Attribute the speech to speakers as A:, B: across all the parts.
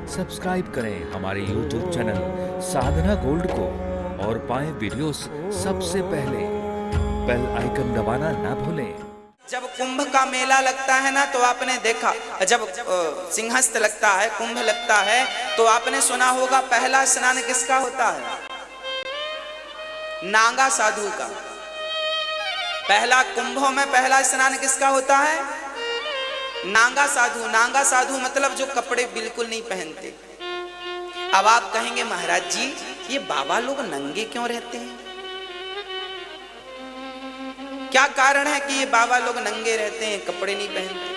A: Subscribe करें हमारे YouTube channel साधना gold को और पाएं वीडियोस सबसे पहले। बेल आइकन दबाना ना भूलें।
B: जब कुंभ का मेला लगता है ना, तो आपने देखा, जब सिंहस्थ लगता है, कुंभ लगता है, तो आपने सुना होगा पहला स्नान किसका होता है? नागा साधु का। पहला कुंभों में पहला स्नान किसका होता है? नागा साधु। नागा साधु मतलब जो कपड़े बिल्कुल नहीं पहनते। अब आप कहेंगे महाराज जी, ये बाबा लोग नंगे क्यों रहते हैं? क्या कारण है कि ये बाबा लोग नंगे रहते हैं, कपड़े नहीं पहनते?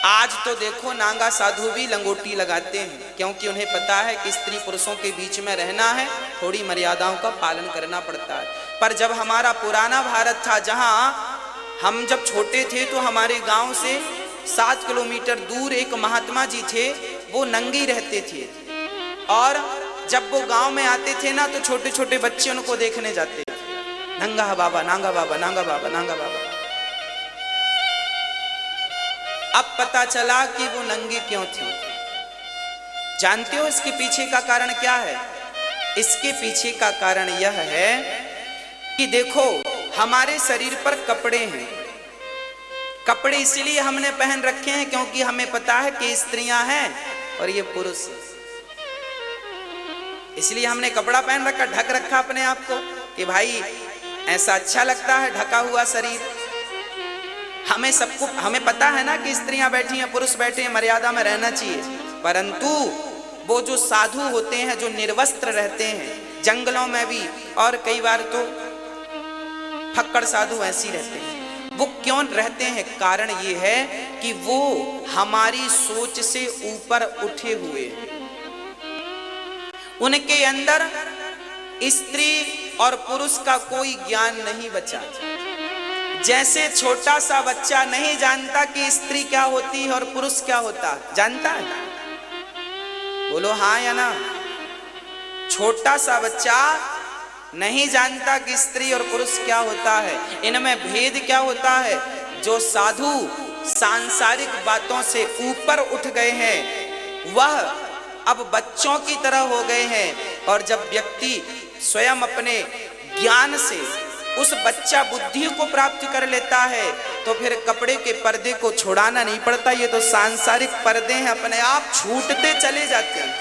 B: आज तो देखो नागा साधु भी लंगोटी लगाते हैं, क्योंकि उन्हें पता है कि स्त्री पुरुषों के बीच में रहना है, थोड़ी मर्यादाओं का पालन करना पड़ता है। पर जब हमारा पुराना भारत था, जहां हम जब छोटे थे, तो हमारे गांव से 7 किलोमीटर दूर एक महात्मा जी थे, वो नंगे रहते थे। और जब वो गांव में आते थे ना, तो छोटे छोटे बच्चे उनको देखने जाते थे, नंगा बाबा, नांगा बाबा, नांगा बाबा, नांगा बाबा। अब पता चला कि वो नंगे क्यों थे। जानते हो इसके पीछे का कारण क्या है? इसके पीछे का कारण यह है कि देखो, हमारे शरीर पर कपड़े हैं। कपड़े इसलिए हमने पहन रखे हैं क्योंकि हमें पता है कि स्त्रियां हैं और ये पुरुष हैं। इसलिए हमने कपड़ा पहन रखा, ढक रखा अपने आप को कि भाई ऐसा अच्छा लगता है ढका हुआ शरीर। हमें सबको हमें पता है ना कि स्त्रियां बैठी हैं, पुरुष बैठे हैं, मर्यादा में रहना चाहिए। परंतु वो जो साधु होते हैं, जो निर्वस्त्र रहते हैं जंगलों में भी, और कई बार तो फक्कड़ साधु ऐसे ही रहते हैं। वो क्यों रहते हैं? कारण ये है कि वो हमारी सोच से ऊपर उठे हुए हैं। उनके अंदर स्त्री और पुरुष का कोई ज्ञान नहीं बचा। जैसे छोटा सा बच्चा नहीं जानता कि स्त्री क्या होती है और पुरुष क्या होता है, जानता है? बोलो हाँ या ना। छोटा सा बच्चा नहीं जानता कि स्त्री और पुरुष क्या होता है, इनमें भेद क्या होता है। जो साधु सांसारिक बातों से ऊपर उठ गए हैं, वह अब बच्चों की तरह हो गए हैं। और जब व्यक्ति स्वयं अपने ज्ञान से उस बच्चा बुद्धि को प्राप्त कर लेता है, तो फिर कपड़े के पर्दे को छुड़ाना नहीं पड़ता। ये तो सांसारिक पर्दे हैं, अपने आप छूटते चले जाते हैं।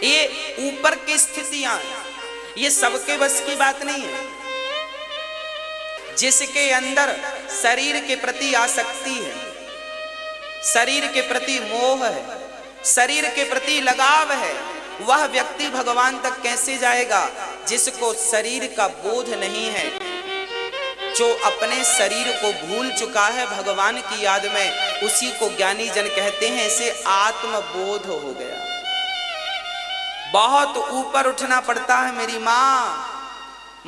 B: ये ऊपर की स्थितियां, ये सबके बस की बात नहीं है। जिसके अंदर शरीर के प्रति आसक्ति है, शरीर के प्रति मोह है, शरीर के प्रति लगाव है, वह व्यक्ति भगवान तक कैसे जाएगा? जिसको शरीर का बोध नहीं है, जो अपने शरीर को भूल चुका है भगवान की याद में, उसी को ज्ञानी जन कहते हैं इसे आत्मबोध हो गया। बहुत ऊपर उठना पड़ता है मेरी माँ।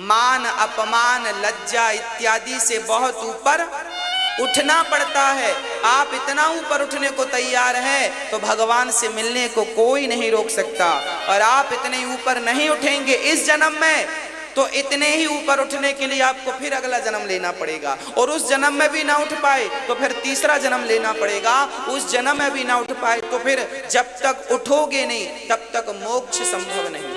B: मान, अपमान, लज्जा इत्यादि से बहुत ऊपर उठना पड़ता है। आप इतना ऊपर उठने को तैयार हैं तो भगवान से मिलने को कोई नहीं रोक सकता। और आप इतने ऊपर नहीं उठेंगे इस जन्म में, तो इतने ही ऊपर उठने के लिए आपको फिर अगला जन्म लेना पड़ेगा। और उस जन्म में भी ना उठ पाए तो फिर तीसरा जन्म लेना पड़ेगा। उस जन्म में भी ना उठ पाए तो फिर जब तक उठोगे नहीं तब तक मोक्ष संभव नहीं।